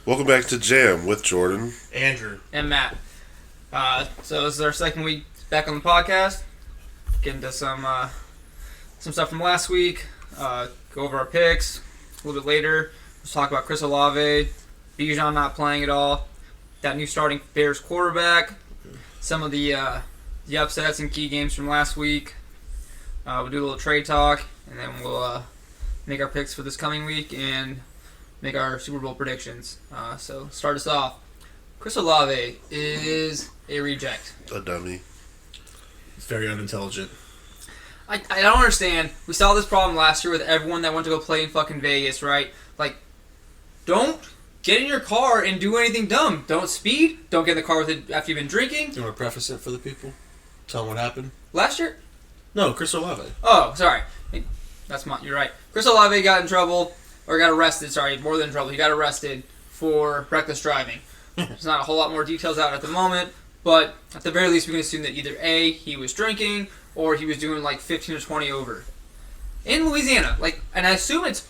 Welcome back to Jam with Jordan, Andrew, and Matt. So this is our second week back on the podcast. Get into some stuff from last week. Go over our picks a little bit later. Let's talk about Chris Olave, Bijan not playing at all, that new starting Bears quarterback, some of the upsets and key games from last week. We'll do a little trade talk, and then we'll make our picks for this coming week and make our Super Bowl predictions. So start us off. Chris Olave is a reject. a dummy. it's very unintelligent. I don't understand. We saw this problem last year with everyone that went to go play in fucking Vegas, right? Like, don't get in your car and do anything dumb. Don't speed. Don't get in the car with it after you've been drinking. You want to preface it for the people? Tell them what happened? Last year? No, Chris Olave. Oh, sorry. You're right. Chris Olave got in trouble, or got arrested, sorry, more than trouble. He got arrested for reckless driving. There's not a whole lot more details out at the moment, but at the very least we can assume that either A, he was drinking, or he was doing like 15 or 20 over. In Louisiana, and I assume it's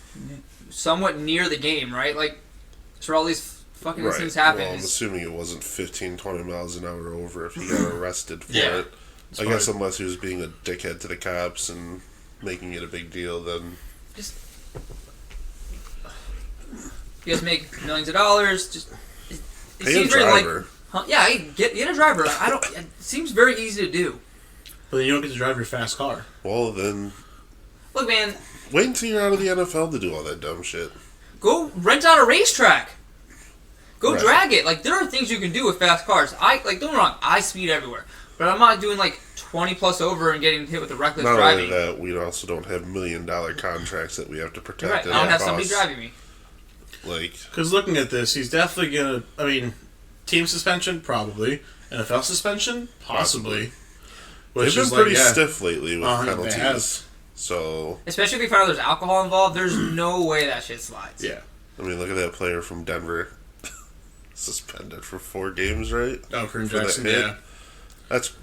somewhat near the game, right? That's where all these fucking things happen. Well, I'm assuming it wasn't 15, 20 miles an hour over if he got arrested for Yeah. it. I guess unless he was being a dickhead to the cops and making it a big deal, then... You guys make millions of dollars. Just it Pay a seems very driver. yeah, get a driver. It seems very easy to do. But then you don't get to drive your fast car. Well, then... Look, man, Wait until you're out of the NFL to do all that dumb shit. go rent out a racetrack. Go Right. drag it. There are things you can do with fast cars. Don't get me wrong, I speed everywhere, but I'm not doing 20 plus over and getting hit with a reckless Not driving. only that, we also don't have $1 million contracts that we have to protect. You're right. at I don't all have somebody costs. driving me. Because looking at this, he's definitely going to... team suspension? Probably. NFL suspension? Possibly. They've been pretty stiff lately with They penalties. have. So, Especially if you find out there's alcohol involved, there's no way that shit slides. Yeah. I mean, look at that player from Denver. Suspended for 4 games, right? Oh, Kareem For that Jackson, hit. yeah. That's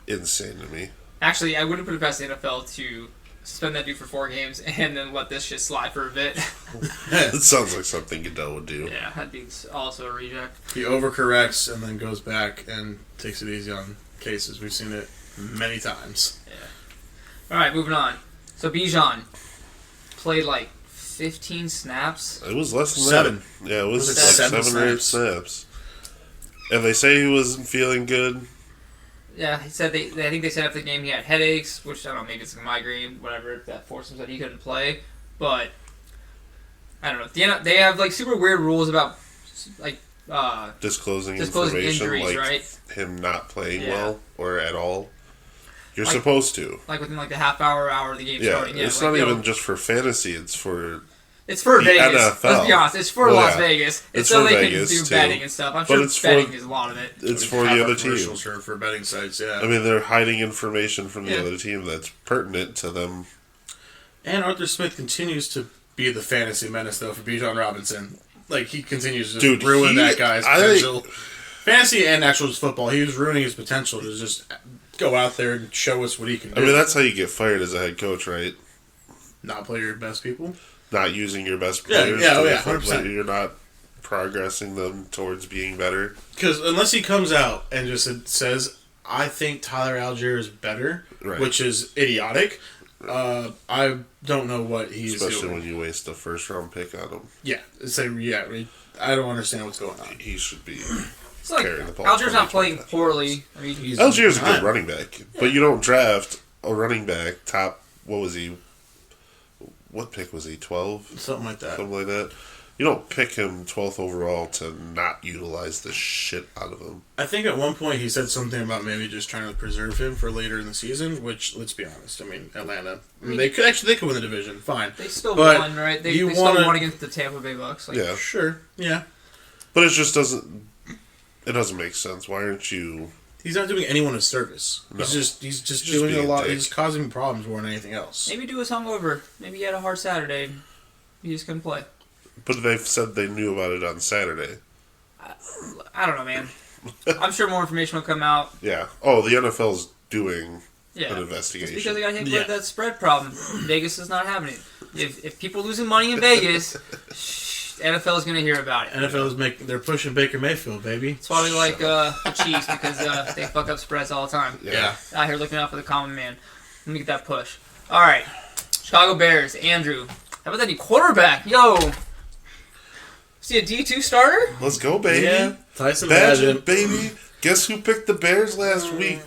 insane to me. Actually, I wouldn't put it past the NFL to suspend that dude for 4 games and then let this shit slide for a bit. It sounds like something Goodell would do. Yeah, that'd be also a reject. He overcorrects and then goes back and takes it easy on cases. We've seen it many times. Yeah. All right, moving on. So Bijan played 15 snaps. It was less than 7. that. Yeah, it was Was like it 7 or 8 snaps? snaps. And they say he wasn't feeling good. Yeah, he said I think they said after the game he had headaches, which I don't know, maybe it's a migraine, whatever. That forced him that he couldn't play. But I don't know. They have super weird rules about Disclosing injuries, information, right? him not playing Yeah. well or at all. You're Like- supposed to. Within the half hour of the game Yeah, starting. Yeah, it's not even just for fantasy. It's for It's for the Vegas. NFL. Let's be honest. It's for Well, Las yeah. Vegas. It's It's so for they Vegas, can do too. betting and stuff. I'm But sure it's for- betting is a lot of it. it's We for have the a other commercial team. for betting sites, yeah. I mean, they're hiding information from the Yeah. other team that's pertinent to them. And Arthur Smith continues to be the fantasy menace, though, for Bijan Robinson. He continues to Dude, ruin that guy's I think- potential. Fantasy and actual football, he was ruining his potential to just go out there and show us what he can do. I mean, that's how you get fired as a head coach, right? Not play your best people. Not using your best Yeah, players. yeah, to oh, the yeah, full 100%. play. You're not progressing them towards being better. Because unless he comes out and just says, I think Tyler Algier is better, Right. which is idiotic, I don't know what he's Especially doing. when you waste a first-round pick on him. Yeah, I don't understand what's going on. He should be... It's carrying the ball Algier's not 20 playing times. poorly. I mean, He's Algier's a good not. running back, but you don't draft a running back top... What was he? What pick was he? 12? Something like that. Something like that. You don't pick him 12th overall to not utilize the shit out of him. I think at one point he said something about maybe just trying to preserve him for later in the season, which, let's be honest, Atlanta, they could win the division, fine. they still But won, right? They you still wanna- won against the Tampa Bay Bucks. Yeah. Sure, yeah. But it just doesn't... It doesn't make sense. Why aren't you... He's not doing anyone a service. No. He's just just doing a being a lot. dick. He's causing problems more than anything else. Maybe do his hungover. Maybe he had a hard Saturday. He just couldn't play. But they've said they knew about it on Saturday. I don't know, man. I'm sure more information will come out. Yeah. Oh, the NFL's doing Yeah. an It's investigation. because they got hit Yeah. with that spread problem. Vegas is not having it. If people are losing money in Vegas, NFL is going to hear about it. They're pushing Baker Mayfield, baby. It's probably like the Chiefs because they fuck up spreads all the time. Yeah. Out here looking out for the common man. Let me get that push. All right. Chicago Bears. Andrew. How about that new quarterback? Yo. See a D2 starter? Let's go, baby. Yeah. Tyson Badger, Bagent. baby. Guess who picked the Bears last week?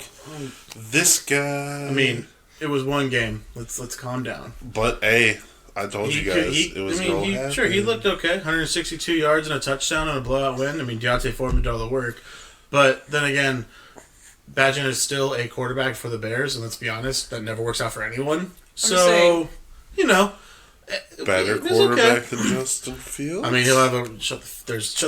This guy. I mean, it was one game. Let's calm down. But, hey, I told you guys it was going to happen. Sure, he looked okay. 162 yards and a touchdown and a blowout win. I mean, Deontay Foreman did all the work. But then again, Bagent is still a quarterback for the Bears, and let's be honest, that never works out for anyone. So, Better it's quarterback okay. than Justin Fields. I mean, he'll have a shut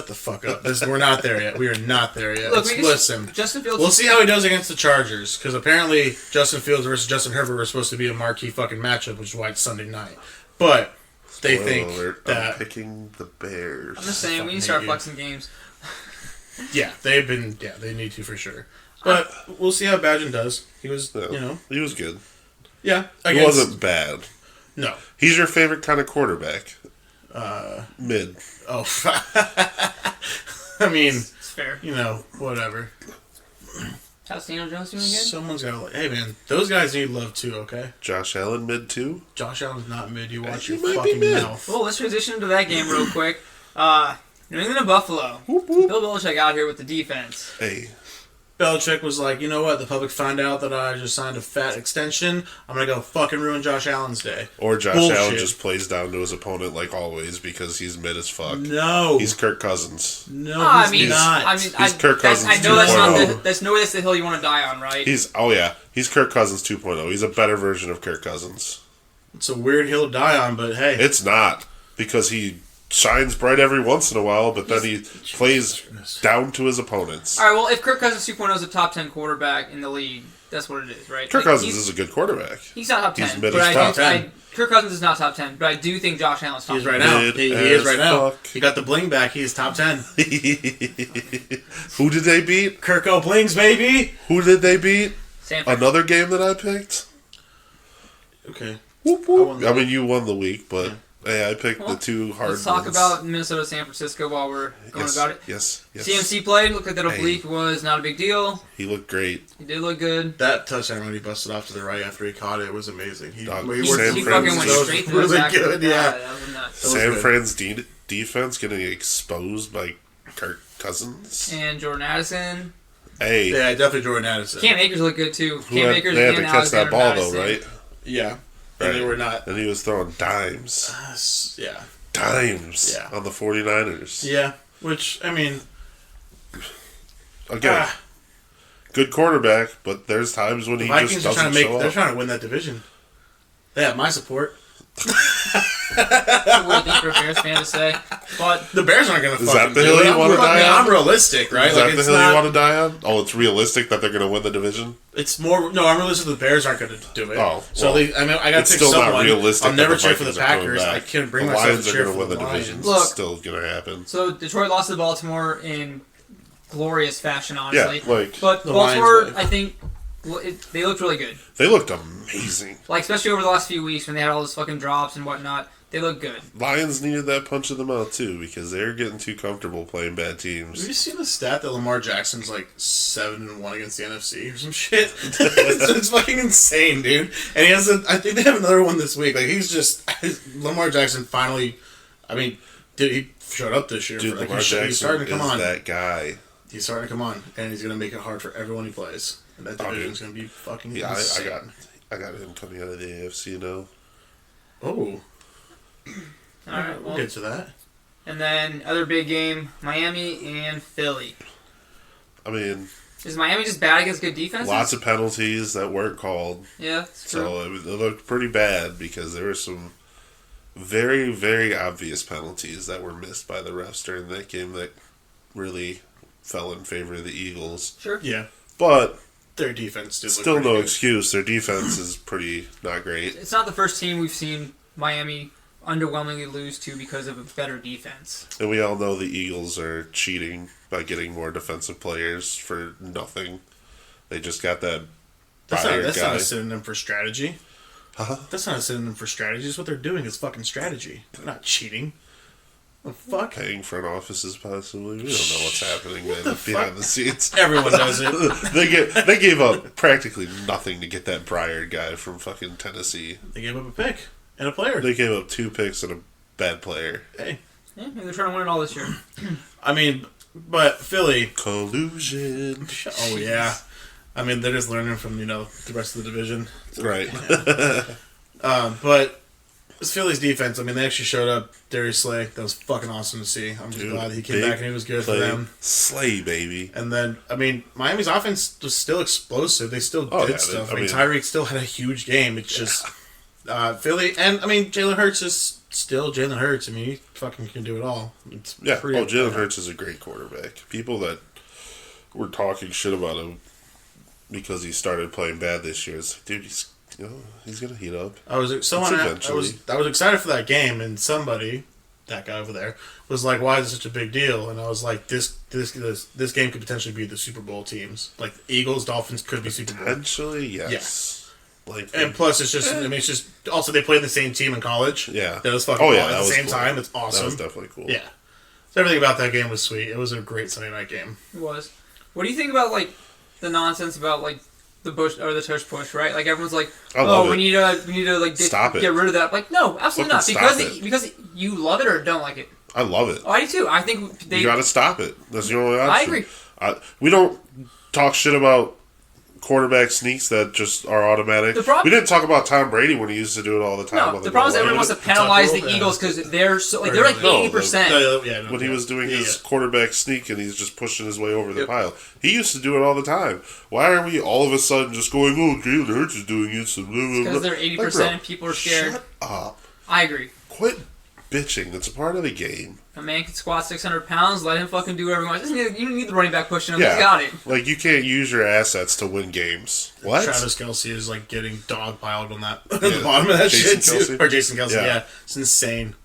the fuck up. We're not there yet. We are not there yet. Look, Listen, Justin Fields. we'll see how he does against the Chargers because apparently Justin Fields versus Justin Herbert were supposed to be a marquee fucking matchup, which is why it's Sunday night. But they Spoiler think alert, that I'm picking the Bears. I'm just saying, we need to start flexing games. they need to for sure. But we'll see how Bagent does. He was, He was good. yeah. He wasn't bad. No. He's your favorite kind of quarterback. Mid. Oh. I mean, It's fair. whatever. How's Daniel Jones doing again? Someone's got to. Hey, man, those guys need love too. Okay. Josh Allen mid too. Josh Allen's not mid. You watch He your might be fucking mid. mouth. Well, let's transition to that game real quick. New England and Buffalo. Whoop, whoop. Bill Belichick out here with the defense. Hey, Belichick was like, you know what? The public find out that I just signed a fat extension. I'm gonna go fucking ruin Josh Allen's day. or Josh Bullshit. Allen just plays down to his opponent like always because he's mid as fuck. No, He's Kirk Cousins. no, I he's mean, not. He's Kirk Cousins I know that's not 2.0. that's the hill you want to die on, right? He's Kirk Cousins 2.0. He's a better version of Kirk Cousins. It's a weird hill to die on, but hey, It's not because he shines bright every once in a while, but then he plays down to his opponents. All right. Well, if Kirk Cousins 2.0 is a top 10 quarterback in the league, that's what it is, right? Kirk Like, Cousins is a good quarterback. He's not top 10. He's mid but as I fuck. do, Kirk Cousins is not top 10, but I do think Josh Allen's top he's 10. right now. Mid He is as right now. fuck. He got the bling back. He's top 10. Who did they beat? Kirk O'Blings, baby. Who did they beat? Sanford. Another game that I picked? Okay. Whoop, I won whoop. the I mean, you won the week, but hey, I picked the two hard Let's talk ones. about Minnesota, San Francisco while we're going yes, about it. Yes, yes. CMC played. Looked like that Hey. oblique was not a big deal. He looked great. He did look good. That touchdown when he busted off to the right after he caught it was amazing. He Dog, worked San He Fran fucking went was straight to really the back. good. Yeah. That was nuts. San good. Fran's defense getting exposed by Kirk Cousins. And Jordan Addison. Hey, Yeah, definitely Jordan Addison. Cam Akers looked good too. who Cam had, Akers they had and to catch that Alexander ball Madison. though, right? Yeah. Right. And they were not. And he was throwing dimes. Yeah. Dimes Yeah. on the 49ers. Yeah. Which, I mean. Again, good quarterback, but there's times when The he Vikings just are doesn't trying to show they're up. trying to win that division. They have my support. That's a weird thing for a Bears fan to say. But The Bears aren't going to Is fucking that the do hill it. you wanna die on? I'm realistic, right? Is Like, that the it's hill not, you want to die on? Oh, it's realistic that they're going to win the division? It's more. No, I'm realistic the Bears aren't going to do it. Oh, so well, I got to It's pick still someone. not realistic. I'll never that cheer for the Vikings are coming Packers. back. I can't bring the myself Lions to are cheer gonna for win the the division. Lions. Look. It's still going to happen. so Detroit lost to Baltimore in glorious fashion, honestly. Yeah, like, But The Baltimore, Lions, I think, they looked really good. they looked amazing. Like especially over the last few weeks when they had all those fucking drops and whatnot, they look good. Lions needed that punch in the mouth, too, because they're getting too comfortable playing bad Have teams. you seen the stat that Lamar Jackson's like 7-1 against the NFC or some shit? it's fucking insane, dude. And he has I think they have another one this week. Like he's just Lamar Jackson finally. I mean, he showed up this year? Dude, for, like, Lamar he's Jackson starting to come is on. that guy. He's starting to come on, and he's gonna make it hard for everyone he plays. And that Oh, division's dude. gonna be fucking Yeah, insane. I got him coming out of the AFC now. Oh, All right, we'll well, get to that. and then other big game, Miami and Philly. I mean, Is Miami just bad against good defenses? lots of penalties that weren't called. Yeah, it's true. So it looked pretty bad because there were some very, very obvious penalties that were missed by the refs during that game that really fell in favor of the Eagles. Sure. Yeah, But their defense did still look no pretty good. excuse. Their defense is pretty not great. It's not the first team we've seen Miami underwhelmingly lose to because of a better defense. And we all know the Eagles are cheating by getting more defensive players for nothing. They just got that That's Bayard not guy. a synonym for strategy. Huh? That's not a synonym for strategy. It's what they're doing is fucking strategy. They're not cheating. The fuck? Paying front offices, possibly. We don't know what's happening the behind the scenes. Everyone does it. They gave up practically nothing to get that Breyer guy from fucking Tennessee. They gave up a pick and a player. They gave up 2 picks and a bad player. Hey. Yeah, maybe they're trying to win it all this year. I mean, but Philly. Collusion. Oh, yeah. I mean, they're just learning from, the rest of the division. Right. But it's Philly's defense. I mean, they actually showed up. Darius Slay. That was fucking awesome to see. I'm just glad he came back and he was good for them. Slay, baby. And then, I mean, Miami's offense was still explosive. They still did stuff. I mean, Tyreek still had a huge game. It's just Philly. And, I mean, Jalen Hurts is still Jalen Hurts. I mean, he fucking can do it all. Jalen Hurts is a great quarterback. People that were talking shit about him because he started playing bad this year, it's like, dude, he's gonna heat up. I was excited for that game, and somebody, that guy over there, was like, "Why is it such a big deal?" And I was like, "This game could potentially be the Super Bowl teams. Like Eagles, Dolphins could be Super Bowl." Potentially, yes. Yeah. And plus, it's just also they played the same team in college. Yeah, that was fucking cool. At the same time. It's awesome. That was definitely cool. Yeah, so everything about that game was sweet. It was a great Sunday night game. It was. What do you think about like the nonsense about like the Bush or the tush push, right? Like everyone's like, we need to like get rid of that. Like, no, absolutely not. Because you love it or don't like it. I love it. Oh, I do too. I think you got to stop it. That's the only option. I agree. We don't talk shit about quarterback sneaks that just are automatic. We didn't talk about Tom Brady when he used to do it all the time. No, the problem is everyone wants to penalize the Eagles because they're like 80%. When he was doing his quarterback sneak and he's just pushing his way over the pile, he used to do it all the time. Why are we all of a sudden just going, "Oh, Jalen Hurts is doing it"? Because they're 80% and people are scared. Shut up. I agree. Quit bitching. That's a part of the game. A man can squat 600 pounds. Let him fucking do whatever he wants. You don't need the running back pushing him. He's got it. Like, you can't use your assets to win games. What? Travis Kelce is like getting dogpiled on that at the bottom of that shit too. Or Jason Kelce. Yeah, it's insane.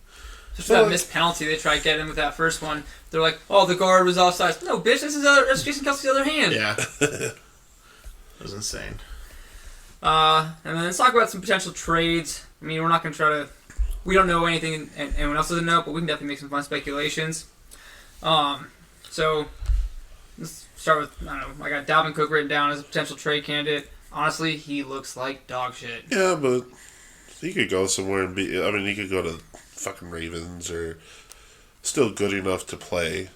Just for that missed penalty they tried getting with that first one. They're like, "Oh, the guard was offside." No, bitch, that's Jason Kelce's other hand. Yeah. It was insane. And then let's talk about some potential trades. I mean, we're not going to try to... We don't know anything, and anyone else doesn't know, but we can definitely make some fun speculations. So, let's start with, I don't know, I got Dalvin Cook written down as a potential trade candidate. Honestly, he looks like dog shit. Yeah, but he could go somewhere and be... I mean, he could go to fucking Ravens or still good enough to play.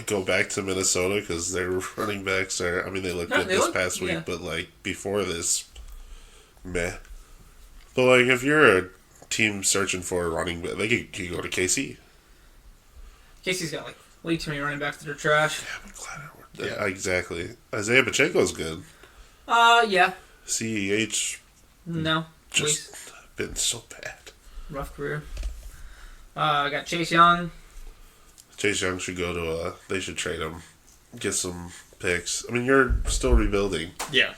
Go back to Minnesota because their running backs are... I mean, they looked good this past week, but, like, before this, meh. But, like, if you're a team searching for a running back, they could go to KC. KC's got, like, way too many running backs that are trash. Yeah, but glad exactly. Isaiah Pacheco's good. Yeah. CEH... No. Just been so bad. Rough career. I got Chase Young. Chase Young should go to they should trade him. Get some picks. I mean, you're still rebuilding. Yeah.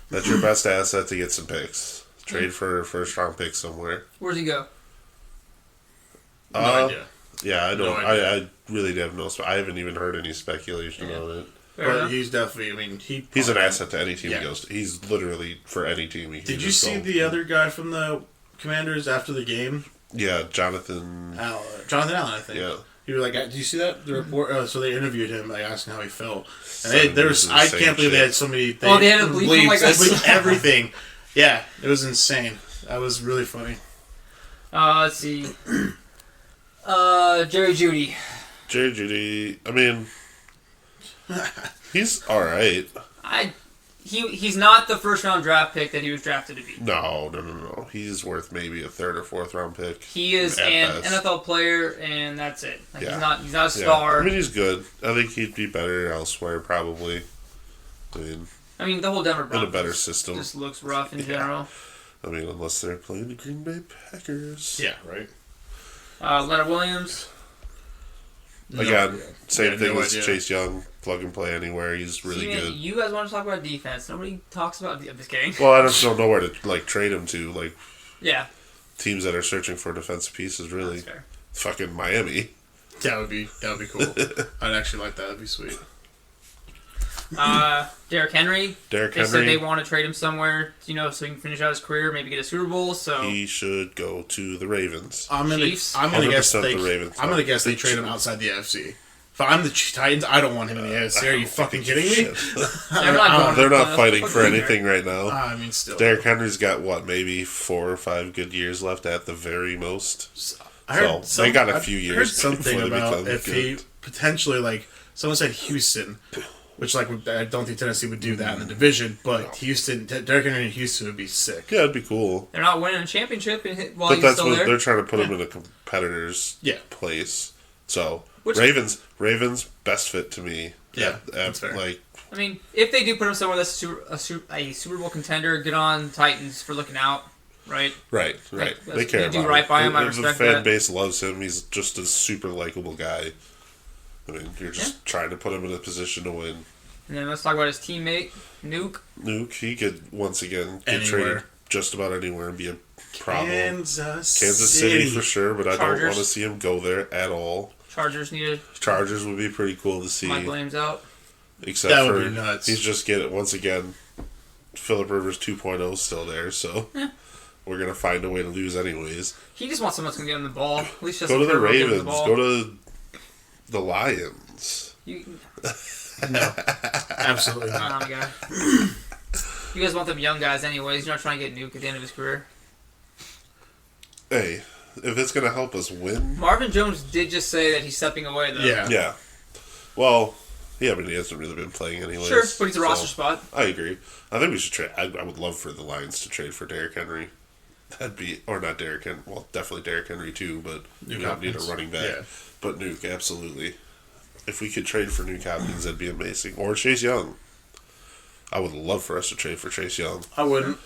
That's your best asset to get some picks. Trade for a first-round pick somewhere. Where's he go? No idea. Yeah, I don't. No I really have no... I haven't even heard any speculation on it. But he's definitely... I mean, he's an asset to any team he goes to. He's literally for any team he Did you see the other guy from the Commanders after the game? Yeah, Jonathan Allen, I think. Yeah. He was like, "Did you see that?" The report. So they interviewed him, like asking how he felt. And I can't believe they had so many. They had to bleep him like bleep everything. Yeah, it was insane. That was really funny. Let's see. Jerry Jeudy. Jerry Jeudy. I mean, he's all right. He's not the first round draft pick that he was drafted to be. No. He's worth maybe a third or fourth round pick. He is an NFL player, and that's it. Like, yeah. He's not a star. Yeah. I mean, he's good. I think he'd be better elsewhere, probably. I mean, the whole Denver Broncos in a better system just looks rough in general. I mean, unless they're playing the Green Bay Packers. Yeah, right. Leonard Williams. Again, same thing as Chase Young. Plug and play anywhere. He's really good. You guys want to talk about defense. Nobody talks about... I'm just kidding. Well, I just don't know where to trade him to. Yeah. Teams that are searching for defensive pieces, really. Fucking Miami. That would be cool. I'd actually like that. That'd be sweet. Derrick Henry. Derrick They Henry. said they want to trade him somewhere, so he can finish out his career, maybe get a Super Bowl. So He should go to the Ravens. I'm gonna Chiefs? guess 100% they. the Ravens. I'm gonna guess they trade him outside the AFC. If I'm the Titans, I don't want him in the AFC. Are you fucking kidding me? they're not going. They're to not the fighting playoffs. for anything right now. I mean, still. Derrick Henry's got maybe 4 or 5 good years left at the very most. I heard So, they got a few I years heard something before they about become if he good. potentially someone said Houston, which I don't think Tennessee would do that in the division, but Houston, Derrick Henry in Houston would be sick. Yeah, it'd be cool. They're not winning a championship while But he's that's still what there. they're trying to put him in a competitor's Yeah. place. So Which- Ravens best fit to me. Yeah, that's fair. Like I mean, if they do put him somewhere that's a Super Bowl contender, good on Titans for looking out, right? right. Like, They care they do about right him. by him, I The respect fan that. base loves him. He's just a super likable guy. I mean, you're just trying to put him in a position to win. And then let's talk about his teammate, Nuke. Nuke, he could once again get Anywhere. traded just about anywhere and be a problem. Kansas City for sure, but I don't Chargers. want to see him go there at all. Chargers need Chargers would be pretty cool to see. Mike Williams out. Except That would for be nuts. he's just getting once again. Phillip Rivers 2.0 is still there, so we're gonna find a way to lose anyways. He just wants someone that's gonna get him the ball. At least just Go to the give him Ravens. the ball. Go to the Lions. You, No, absolutely not. nah, guy. You guys want them young guys anyways. You're not trying to get Nuke at the end of his career. Hey, if it's gonna help us win, Marvin Jones did just say that he's stepping away, though. Yeah. yeah. Well, yeah, but he hasn't really been playing anyways. Sure, but he's a so roster spot. I agree. I think we should trade. I would love for the Lions to trade for Derrick Henry. That'd be, or not Derrick Henry. Well, definitely Derrick Henry too, but Nuke we don't need a Hopkins. running back. Yeah. But Nuke, absolutely. If we could trade for Nuke Hopkins, that'd be amazing. Or Chase Young. I would love for us to trade for Chase Young. I wouldn't.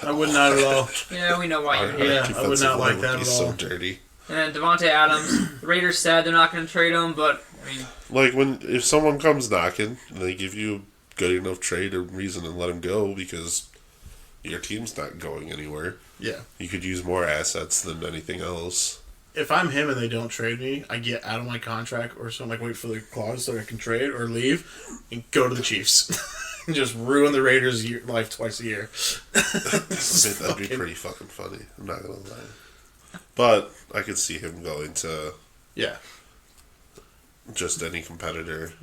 I would not at all. Yeah, we know why you're Our here. Yeah, I would defensive not like line that would be at so all. dirty. And then Devontae Adams. The Raiders said they're not going to trade him, but I mean, Like if someone comes knocking and they give you a good enough trade or reason to let him go because your team's not going anywhere, Yeah. you could use more assets than anything else. If I'm him and they don't trade me, I get out of my contract or something. Wait for the clause so I can trade or leave and go to the Chiefs. And just ruin the Raiders' life twice a year. That'd be pretty fucking funny. I'm not gonna lie. But I could see him going to Yeah. just any competitor.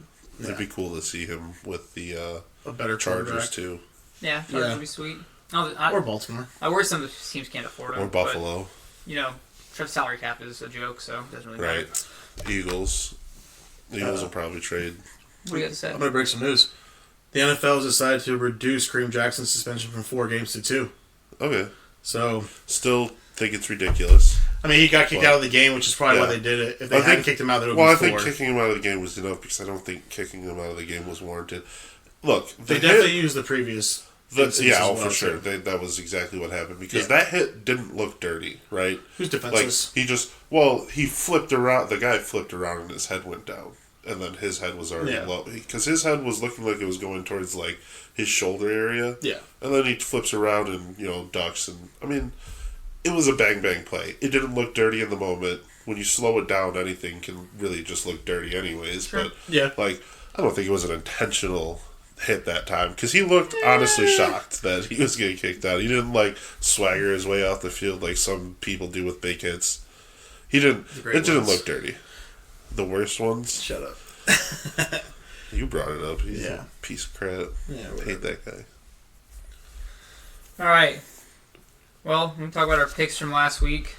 It'd be cool to see him with the A better Chargers quarterback. too, yeah, Chargers Yeah. would be sweet. Or Baltimore. I worry some of the teams can't afford him. or Buffalo, But, salary cap is a joke, so it doesn't really matter. right? Eagles. The Eagles will probably trade. What do you got to say? I'm going to break some news. The NFL has decided to reduce Kareem Jackson's suspension from 4 games to 2. Okay, So, still think it's ridiculous. I mean, he got kicked out of the game, which is probably why Yeah. they did it. If they I hadn't think- kicked him out, that would Well, I be 4. think kicking him out of the game was enough because I don't think kicking him out of the game was warranted. Look, the They definitely hit, used the previous. the, instance yeah, as oh, well, for sure. too. That was exactly what happened because Yeah. that hit didn't look dirty, right? Who's Like defenseless? he flipped around. The guy flipped around and his head went down, and then his head was already Yeah. low because his head was looking like it was going towards like his shoulder area. Yeah. And then he flips around and ducks, and I mean, it was a bang bang play. It didn't look dirty in the moment. When you slow it down, anything can really just look dirty, anyways. Sure. But Yeah. like, I don't think it was an intentional hit that time because he looked honestly shocked that he was getting kicked out. He didn't like swagger his way off the field like some people do with big hits. He didn't. great It didn't ones. look dirty. The worst ones. Shut up. You brought it up. He's Yeah. a piece of crap. Yeah, I whatever. hate that guy. All right. Well, we can talk about our picks from last week.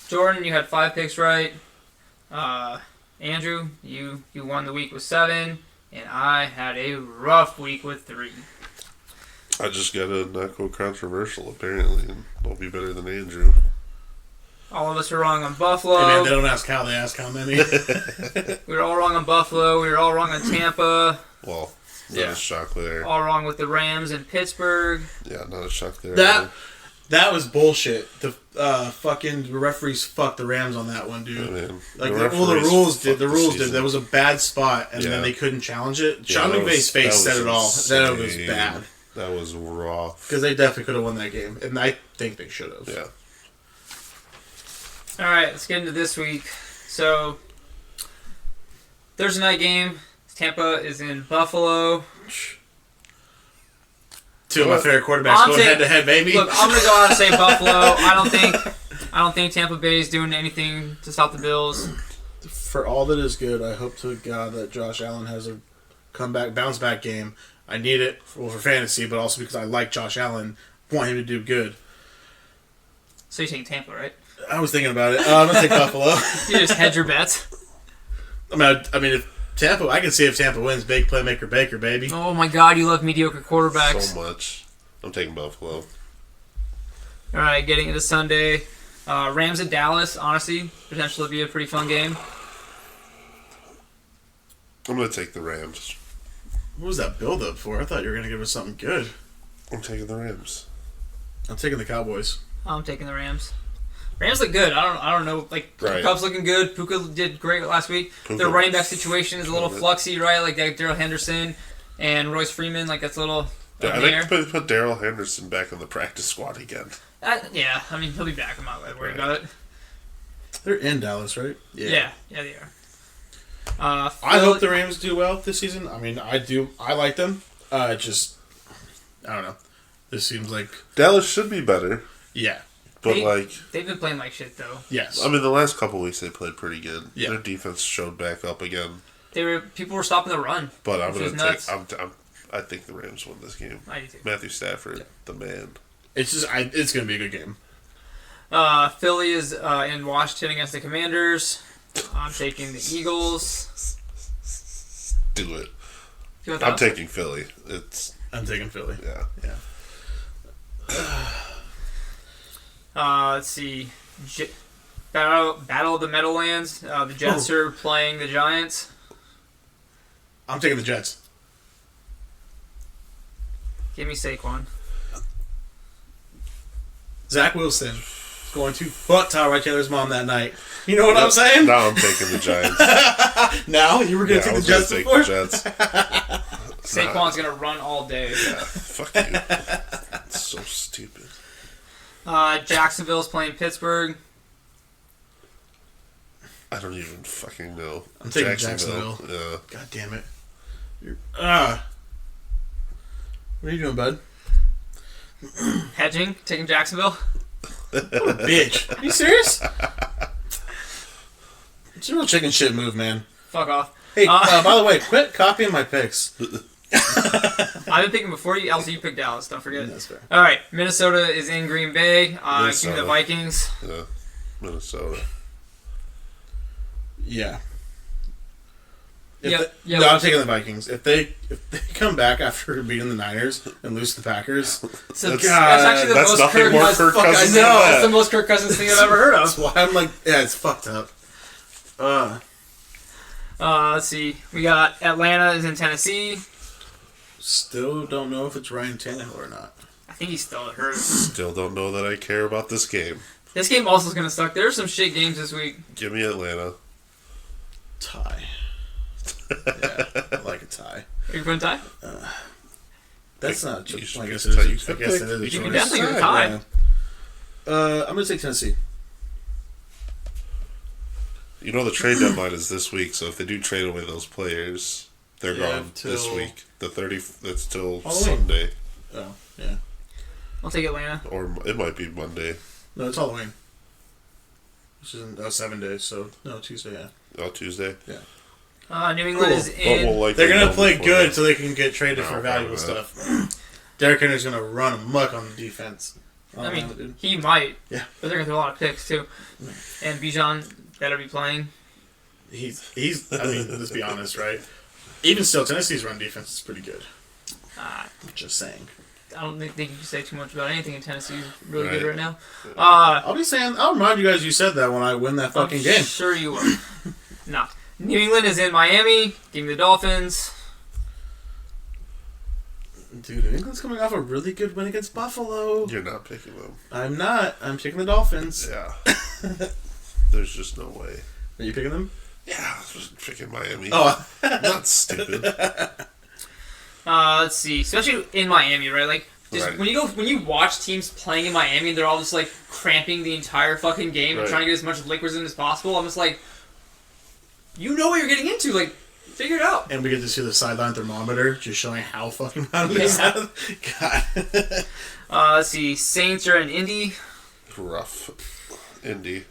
Jordan, you had 5 picks right. Andrew, you won the week with 7, and I had a rough week with 3. I just gotta not go controversial apparently, and I'll be better than Andrew. All of us were wrong on Buffalo. Hey man, they don't ask how, they ask how many. We were all wrong on Buffalo. We were all wrong on Tampa. Well, not Yeah. a shock there. All wrong with the Rams and Pittsburgh. Yeah, not a shock there. That that was bullshit. The fucking referees fucked the Rams on that one, I dude. mean, Like the the referees rules did. fucked The rules did. season. There was a bad spot, and Yeah. then they couldn't challenge it. Yeah, Sean that McVay's was- face that said it all. That was insane. bad That was rough. because they definitely could have won that game, and I think they should have. Yeah. All right, let's get into this week. So, Thursday night game, Tampa is in Buffalo. Two of my favorite quarterbacks I'm going saying- head to head, baby. Look, I'm gonna go out and say Buffalo. I don't think Tampa Bay is doing anything to stop the Bills. For all that is good, I hope to God that Josh Allen has a comeback, bounce back game. I need it for fantasy, but also because I like Josh Allen, want him to do good. So you're taking Tampa, right? I was thinking about it. I'm gonna take Buffalo. You just hedge your bets. I mean, if Tampa, I can see if Tampa wins, big playmaker Baker, baby. Oh my God, you love mediocre quarterbacks. So much. I'm taking Buffalo. All right, getting into Sunday. Rams at Dallas, honestly, potentially be a pretty fun game. I'm going to take the Rams. What was that build up for? I thought you were gonna give us something good. I'm taking the Rams. I'm taking the Cowboys. I'm taking the Rams. Rams look good. I don't know. Like Right. Cubs looking good. Puka did great last week. Puka Their running back situation is a little killed it. fluxy, right? Like that Daryl Henderson and Royce Freeman. Like that's a little Yeah, up I in the think air. put Daryl Henderson back on the practice squad again. Yeah, I mean he'll be back. I'm not worried Right. about it. They're in Dallas, right? Yeah, they are. I Philly- hope the Rams do well this season. I mean, I do. I like them. Just, I don't know. This seems like, Dallas should be better, yeah, but They've been playing like shit though. yes. I mean, the last couple weeks they played pretty good. Yeah. Their defense showed back up again, People were stopping the run. but I'm Which going is to nuts. take. I think the Rams win this game. I do too. Matthew Stafford, the man. It's just, it's gonna be a good game. Philly is in Washington against the Commanders. I'm taking the Eagles. Do it. You want I'm that? taking Philly. I'm taking Philly. Yeah. Let's see. Battle of the Meadowlands. The Jets are playing the Giants. I'm taking the Jets. Give me Saquon. Zach Wilson is going to butt Tyrod Taylor's mom that night. You know what I'm saying? Now I'm taking the Giants. Now you were gonna Yeah, I take the was gonna Jets take before. the Jets. Saquon's going to run all day. Yeah, fuck you. It's so stupid. Jacksonville's playing Pittsburgh. I don't even fucking know. I'm taking Jacksonville. Yeah. God damn it. What are you doing, bud? Hedging. Taking Jacksonville. Bitch. Are you serious? It's a real chicken shit move, man. Fuck off. Hey, by the way, quit copying my picks. I've been picking before you. Also, you picked Dallas. Don't forget. That's fair. All right. Minnesota is in Green Bay. Give me the Minnesota. Vikings. Yeah. Minnesota. Yeah. Yeah, No, I'm taking the Vikings. If they come back after beating the Niners and lose to the Packers, So That's- that's actually the that's most nothing Kirk more Cousins. Kirk Fuck, I Cousins know. than That's that. the most Kirk Cousins thing I've ever heard that's of. why I'm like, yeah, it's fucked up. Let's see. We got Atlanta is in Tennessee. Still don't know if it's Ryan Tannehill or not. I think he's still hurt. Still don't know that I care about this game. This game also is going to suck. There's some shit games this week. Give me Atlanta. Tie. Yeah, I like a tie. Are you going to tie? That's not. You should I guess pick- it you is. I should guess pick- it is. a you You choice. can definitely get a Tie, tie. Yeah. I'm gonna take Tennessee. You know the trade deadline is this week, so if they do trade away those players, they're Yeah, gone this till- week. The 30. That's till Halloween. Sunday, Oh, yeah. I'll take Atlanta. or it might be Monday. No, it's Halloween. Which is in 7 days, so no, Tuesday. Yeah. Oh, Tuesday. New England is But in. we'll likely They're gonna know play before good that. so they can get traded for No, valuable probably stuff. Derrick Henry's gonna run amok on the defense. I mean, dude. he might. Yeah. But they're going to throw a lot of picks, too. And Bijan better be playing. he's. I mean, let's be honest, right? Even still, Tennessee's run defense is pretty good. Just saying. I don't think you can say too much about anything in Tennessee. Is really Right. good right now. I'll be saying. I'll remind you guys you said that when I win that fucking I'm game. sure you will. No. New England is in Miami. Give me the Dolphins. Dude, New England's coming off a really good win against Buffalo. You're not picking them. I'm not. I'm picking the Dolphins. Yeah. There's just no way. Are you picking them? Yeah, I was picking Miami. Oh, Not stupid. Let's see. Especially in Miami, right? Like, just Right. when you watch teams playing in Miami, they're all just like cramping the entire fucking game and Right. trying to get as much liquids in as possible. I'm just like, you know what you're getting into. Like, Figure it out. And we get to see the sideline thermometer just showing how fucking hot it is. God. Let's see. Saints are in Indy. Rough. Indy.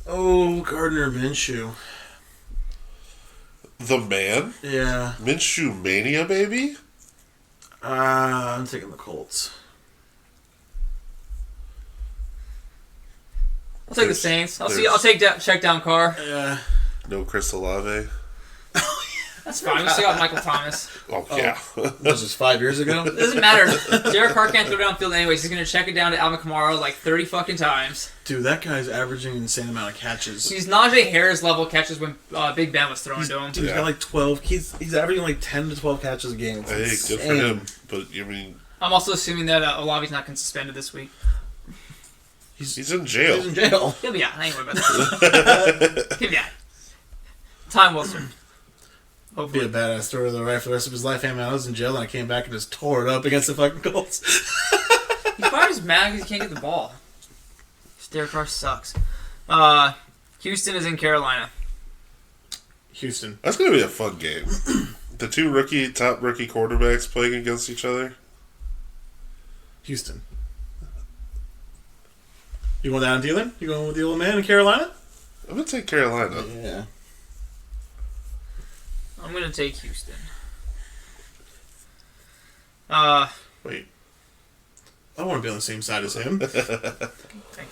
Oh, Gardner Minshew. The man? Yeah. Minshew Mania, baby? I'm taking the Colts. I'll take the Saints. I'll take check down Carr. Yeah. No Chris Olave? That's fine. We still got Michael Thomas. Oh, yeah. Was this 5 years ago? It doesn't matter. Derek Carr can't throw downfield anyways. He's gonna check it down to Alvin Kamara like 30 fucking times. Dude, that guy's averaging an insane amount of catches. He's Najee Harris level catches when Big Ben was throwing to him. Dude, he's got like 12. He's averaging like 10 to 12 catches a game. It's Hey, insane. good for him. But, I mean, I'm also assuming that Olave's not suspended this week. he's in jail. He's in jail. He'll be out. I ain't worried about that. He'll be out. Time will serve. Hope be a badass story though, right? For the rest of his life, I was in jail and I came back and just tore it up against the fucking Colts. He's probably just mad because he can't get the ball. Derek Carr sucks. Houston is in Carolina. Houston. That's going to be a fun game. The two top rookie quarterbacks playing against each other. Houston. You going down Thielen? You going with the old man in Carolina? I'm going to take Carolina. Yeah. I'm going to take Houston. Wait. I want to be on the same side as him.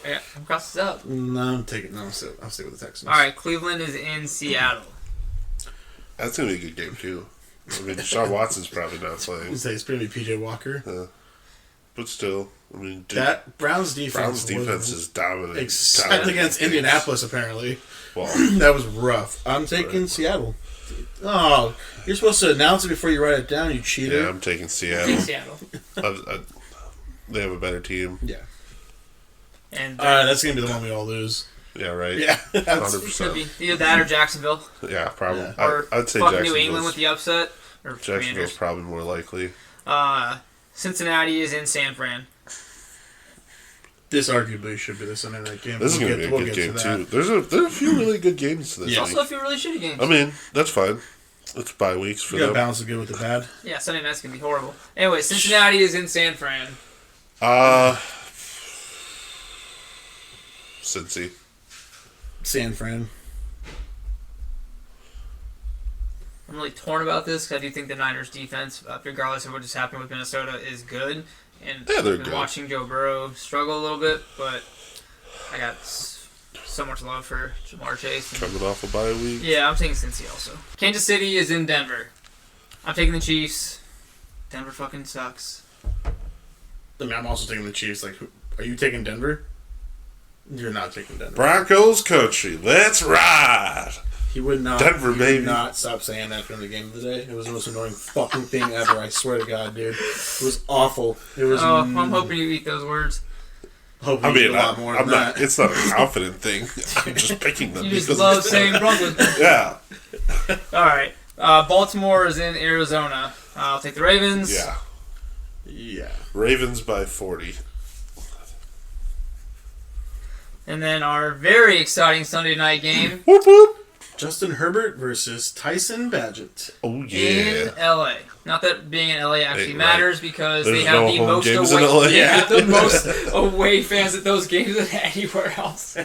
Yeah, cross this up. No, I'm taking. No, I'll stay with the Texans. All right, Cleveland is in Seattle. That's going to be a good game, too. I mean, Deshaun Watson's probably not playing. I'd say it's going to be PJ Walker. But still, I mean, That Browns defense is dominant. Except against Indianapolis, apparently. Well, That was rough. I'm taking Seattle. Oh, you're supposed to announce it before you write it down, you cheater. yeah, I'm taking In Seattle. Seattle. They have a better team. Yeah. And All right, that's going to be the one we all lose. Yeah, right? Yeah. it could be either that or Jacksonville. Yeah, probably. Yeah. Or I'd say fuck New England with Jacksonville's, the upset. Or Jacksonville's Commanders. probably more likely. Cincinnati is in San Fran. This arguably should be the Sunday night game. This is going to be a good game, too. There's a few really good games this Yeah. Also, week. a few really shitty games. I mean, that's fine. It's bye weeks for You got to them. balance the good with the bad. Yeah, Sunday night's going to be horrible. Anyway, Cincinnati is in San Fran. Cincy. San Fran. I'm really torn about this because I do think the Niners' defense, regardless of what just happened with Minnesota, is good. And Yeah, they're I've been good. watching Joe Burrow struggle a little bit, but I got so much love for Jamar Chase. And Coming off a bye week. yeah, I'm taking Cincy also. Kansas City is in Denver. I'm taking the Chiefs. Denver fucking sucks. I mean, I'm also taking the Chiefs. Like, are you taking Denver? You're not taking Denver. Broncos country. Let's ride. He would not. Denver, he baby. Would not stop saying that during the game of the day. It was the most annoying fucking thing ever. I swear to God, dude. It was awful. It was. Oh, I'm hoping you eat those words. Hoping I you mean, do a lot more I'm than not. that. It's not a confident thing. I'm just picking them. You just because love it's- saying Broncos. Yeah. All right. Baltimore is in Arizona. I'll take the Ravens. Yeah. Yeah. Ravens by 40. And then our very exciting Sunday night game Whoop whoop. Justin Herbert versus Tyson Badgett. Oh in yeah. LA. Not that being in LA actually Hey, right. matters because There's they have no the home most games away. in LA. Yeah, the most away fans at those games than anywhere else.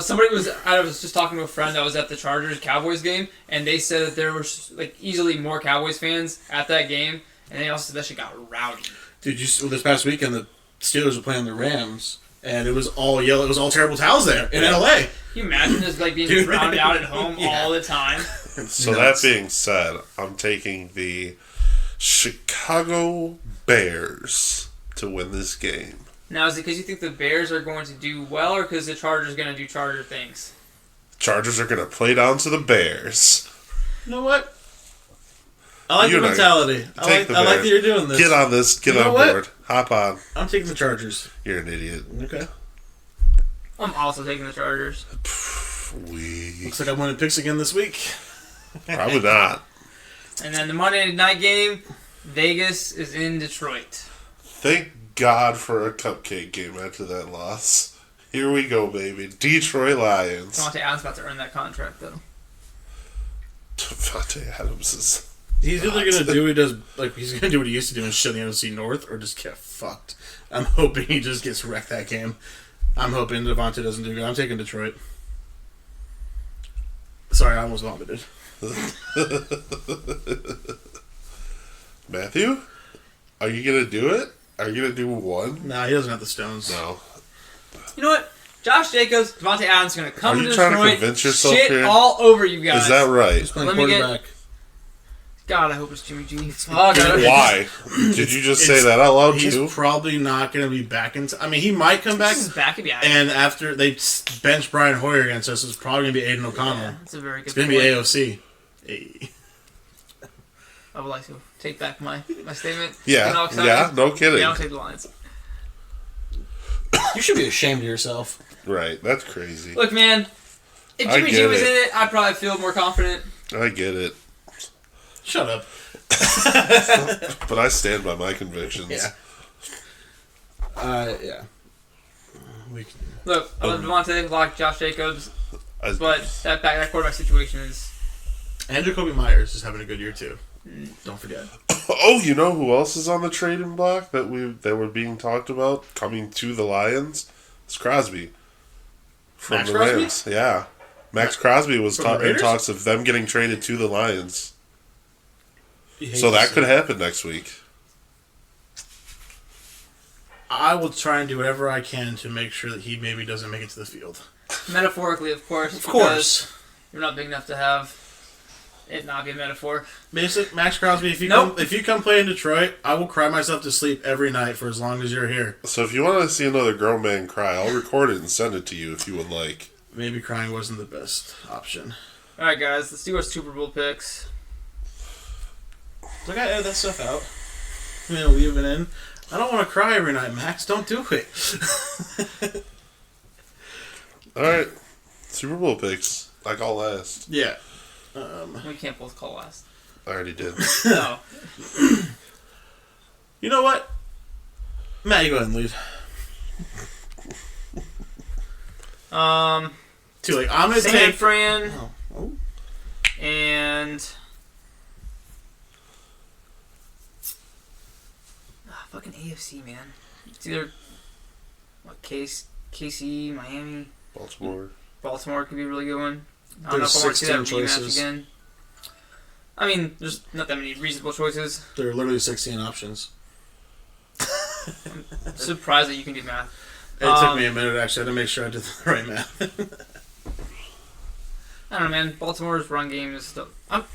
Somebody was. I was just talking to a friend that was at the Chargers Cowboys game, and they said that there were like easily more Cowboys fans at that game, and they also said that shit got rowdy. Dude, this past weekend the Steelers were playing the Rams, and it was all yellow. It was all terrible towels there in LA. Can you imagine just like being Dude. drowned out at home Yeah. all the time? So Nuts. that being said, I'm taking the Chicago Bears to win this game. Now, is it because you think the Bears are going to do well, or because the Chargers are going to do Charger things? Chargers are going to play down to the Bears. You know what? I like You're your not- mentality. I Take like the that Bears. you're doing this. Get on this. Get You know on what? board. Hop on. I'm taking the Chargers. You're an idiot. Okay. I'm also taking the Chargers. We Looks like I'm winning picks again this week. probably not. And then the Monday night game, Vegas is in Detroit. Thank God for a cupcake game after that loss. Here we go, baby. Detroit Lions. Devontae Adams about to earn that contract, though. Devontae Adams is... He's either gonna do he's gonna do what he used to do and shut the NFC North, or just get fucked. I'm hoping he just gets wrecked that game. I'm hoping Devontae doesn't do good. I'm taking Detroit. Sorry, I almost vomited. Matthew? Are you going to do it? Are you going to do one? Nah, he doesn't have the stones. No. You know what? Josh Jacobs, Devontae Adams are going to come Are to you trying to Detroit, convince yourself shit here? all over you guys. Is that right? He's playing Let me get- quarterback. God, I hope it's Jimmy G. Oh, God. Why? Did you just say that out loud He's too? probably not going to be back in. I mean, he might come back. This is back again. And after they bench Brian Hoyer against us, it's probably going to be Aiden O'Connell. Yeah, that's a very good It's going to be point. AOC. Hey. I would like to take back my statement. Yeah. You know, Yeah, no kidding. Yeah, I'll take the Lions. You should be ashamed of yourself. Right. That's crazy. Look, man, if I Jimmy G get was it. in it, I'd probably feel more confident. I get it. Shut up. But I stand by my convictions. Yeah. Yeah. We can... Look, I love Devontae, like Josh Jacobs, I- but that quarterback situation is... And Jacoby Myers is having a good year, too. Don't forget. Oh, you know who else is on the trading block that were being talked about coming to the Lions? It's Crosby from Max the Crosby? Rams. Yeah, Max Crosby was From the in Raiders? talks of them getting traded to the Lions. You hate So to that see could it. happen next week. I will try and do whatever I can to make sure that he maybe doesn't make it to the field. Metaphorically, of course. Of because course. You're not big enough to have it not be a metaphor. Basic Max Crosby, if you Nope. come play in Detroit, I will cry myself to sleep every night for as long as you're here. So if you want to see another grown man cry, I'll record it and send it to you if you would like. Maybe crying wasn't the best option. Alright, guys, let's do our Super Bowl picks. So I gotta edit that stuff out. I'm gonna leave it in. I don't want to cry every night, Max. Don't do it. All right, Super Bowl picks. Like all last. Yeah. We can't both call last. I already did. No. You know what? Matt, you go ahead and lead. Too late. I'm gonna San take. Fran Oh. and... fucking AFC, man. It's either... What, KC, Miami, Baltimore could be a really good one. I don't know if I want to see that 16 rematch choices. again. I mean, there's not that many reasonable choices. There are literally 16 options. I'm surprised that you can do math. It took me a minute, actually. I had to make sure I did the right math. I don't know, man. Baltimore's run game is still...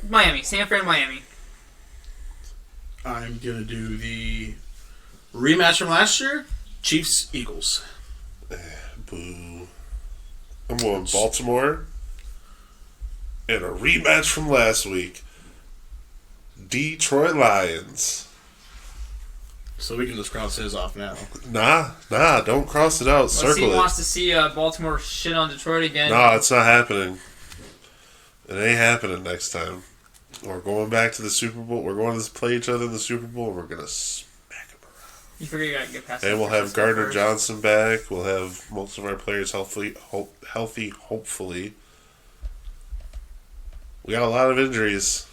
Miami. San Fran, Miami. I'm going to do the rematch from last year. Chiefs-Eagles. Boo. I'm going Baltimore. And a rematch from last week. Detroit Lions. So we can just cross his off now. Nah, don't cross it out. Unless he Circle wants it. to see Baltimore shit on Detroit again. Nah, it's not happening. It ain't happening next time. We're going back to the Super Bowl. We're going to play each other in the Super Bowl, and we're going to smack them around. You figure you gotta get past And San we'll have Francisco Gardner first. Johnson back. We'll have most of our players healthy, hopefully. We got a lot of injuries.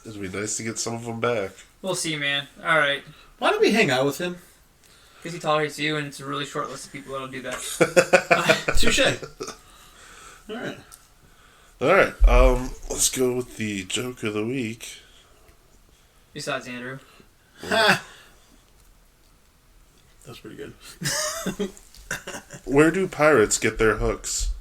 It'd be nice to get some of them back. We'll see, man. Alright. Why don't we hang out with him? Because he tolerates you, and it's a really short list of people that'll do that. Touche. Alright. Alright, let's go with the joke of the week. Besides Andrew. Ha! That's pretty good. Where do pirates get their hooks?